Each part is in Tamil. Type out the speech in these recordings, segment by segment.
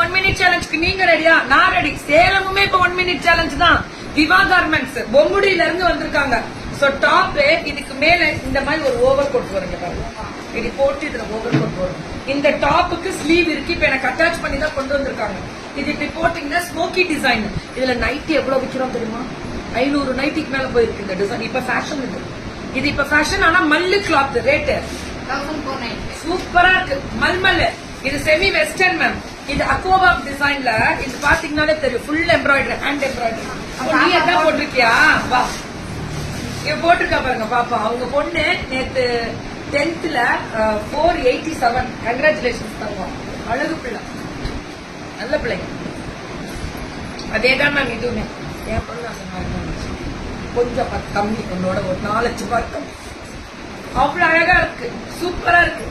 1 minute சேலஞ்சுக்கு நீங்க ரெடியா? நான் ரெடி. சேலமுமே இப்ப 1 minute சேலஞ்ச் தான். விவா கார்மெண்ட்ஸ் பொம்முடியில இருந்து வந்திருக்காங்க. சோ டாப் இதுக்கு மேல இந்த மாதிரி ஒரு ஓவர் கோட் வருங்க பாருங்க. இது போட்டு இதுல ஓவர் கோட் வரும். இந்த டாப்புக்கு ஸ்லீவ் இருக்கு. இப்ப எனக்கு அட்டாச் பண்ணி தான் கொண்டு வந்திருக்காங்க. இது இப்படி போட்டீங்கன்னா ஸ்மோக்கி டிசைன். இதுல நைட்டி எவ்வளவு விக்கிறோம் தெரியுமா? 500 நைட்டிக்கு மேல போயிருக்கு இந்த டிசைன். இப்ப ஃபேஷன் இது இப்ப ஃபேஷன். ஆனா மல்லு கிளாத் ரேட் 1490. சூப்பரா இருக்கு. மல்மல். இது செமி வெஸ்டர்ன் மேம். இது அக்வாபா டிசைன்ல இது பாத்தீங்கன்னாலே தெரியும். Full embroidery, hand embroidery. நீ எல்லாம் போட்டிருக்கியா? வா, இவ போட்டிருக்கா பாருங்க பாப்பா. அவங்க பொண்ணு நேத்து 10th 487. கங்க்ராச்சுலேஷன்ஸ் தருவோம். அழகு பிள்ளை, நல்ல பிள்ளைங்க. அதேதான் மேம் இதுவுமே. என் பொண்ணு அந்த மாதிரி கொஞ்சம் கம்மி, உன்னோட ஒரு 4 பக்கம். அவ்வளவு அழகா இருக்கு, சூப்பரா இருக்கு.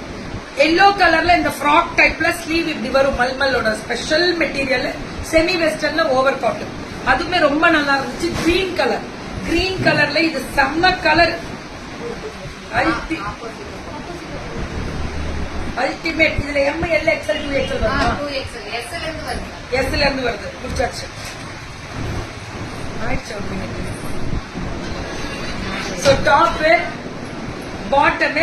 எல்லோ கலர்ல இந்த ஃப்ராக் டைப்ல ஸ்லீவ் இப்படி வரும். மல்மலோட ஸ்பெஷல் மெட்டீரியல். செமி வெஸ்டர்ன்ல ஓவர் காட்டன். அதுவுமே ரொம்ப நல்லா இருந்துச்சு. கிரீன் கலர், கிரீன் கலர்ல இது செம்ம கலர். அல்டிமேட். இதுல ML XL 2XL வருது. SL இருந்து வருது. முடிச்சாச்சு. சோ டாப் பாட்டம்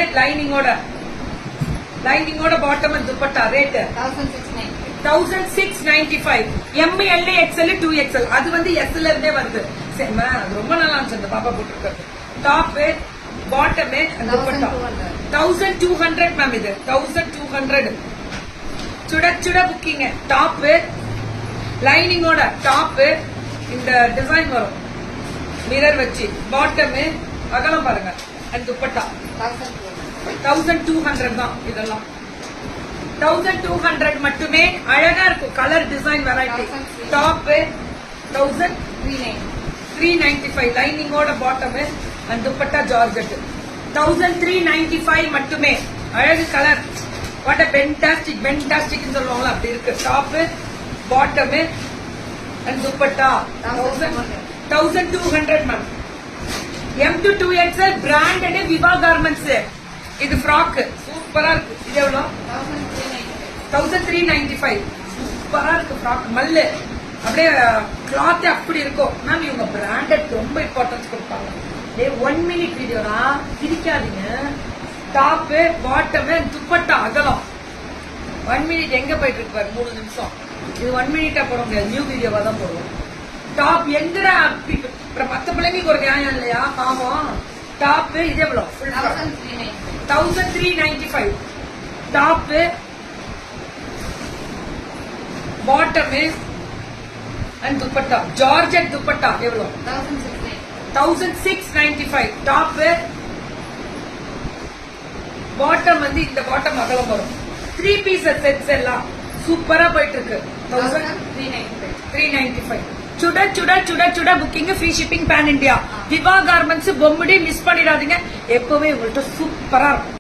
லைனிங்கோட bottom dupatta rate 1695. ML XL 2XL. அது வந்து SL இருந்தே வருது. அது ரொம்ப நல்லா இருந்துச்சு அந்த பாப்பா போட்டிருக்கிறது. Top bottom dupatta 1200 ma'am. இது 1200. சுட சுட புக்கிங். டாப் லைனிங்கோட டாப் இந்த டிசைன் வரும் மிரர் வச்சு. பாட்டம் அகலம் பாருங்க. அண்ட் துப்பட்டா 1200 தான். இதெல்லாம் 1200 மட்டுமே. அழகா இருக்கும். Colour design variety. டாப் 1395. லைனிங்கோட பாட்டம் அண்ட் துப்பட்டா ஜார்ஜெட் 1395 மட்டுமே. அழகு கலர். வாட் அ பென்டாஸ்டிக் சொல்லுவாங்களா அப்படி இருக்கு. Top bottom and dupatta 1200 ma'am. M to 2XL branded Viva garments. இது ஃப்ராக் சூப்பரா இருக்கு. இது எவ்வளவு? 1395. சூப்பரா இருக்கு ஃப்ராக். மல்லு அப்படியே கிளாத் அப்படி இருக்கும் மேம். இவங்க பிராண்டட் ரொம்ப இம்பார்ட்டன்ஸ் கொடுப்பாங்க. 1 minute வீடியோனா பிரிக்காதீங்க. டாப் பாட்டம் துப்பட்டா அகலம். 1 minute எங்க போயிட்டு இருக்கு பாரு. 3 நிமிஷம். இது 1 minute போட முடியாது. நியூ வீடியோவா தான் போடுவோம். டாப் எங்கடா? மத்த பிள்ளைங்களுக்கு ஒரு நியாயம் இல்லையா? பாவம். டாப் இது எவ்வளவு? 1395. Top bottom and dupatta georgette dupatta எவ்வளவு? 1695. டாப் பாட்டம் வந்து இந்த பாட்டம் அகலம் வரும். 3 pieces செட்ஸ் எல்லாம் சூப்பரா போயிட்டு இருக்கு. 1395. சுட சுட சுட சுட booking. Free shipping pan India. Viva garments Bommudi. Miss பண்ணிடாதீங்க. எப்பவுமே உங்கள்கிட்ட சூப்பரா இருக்கும்.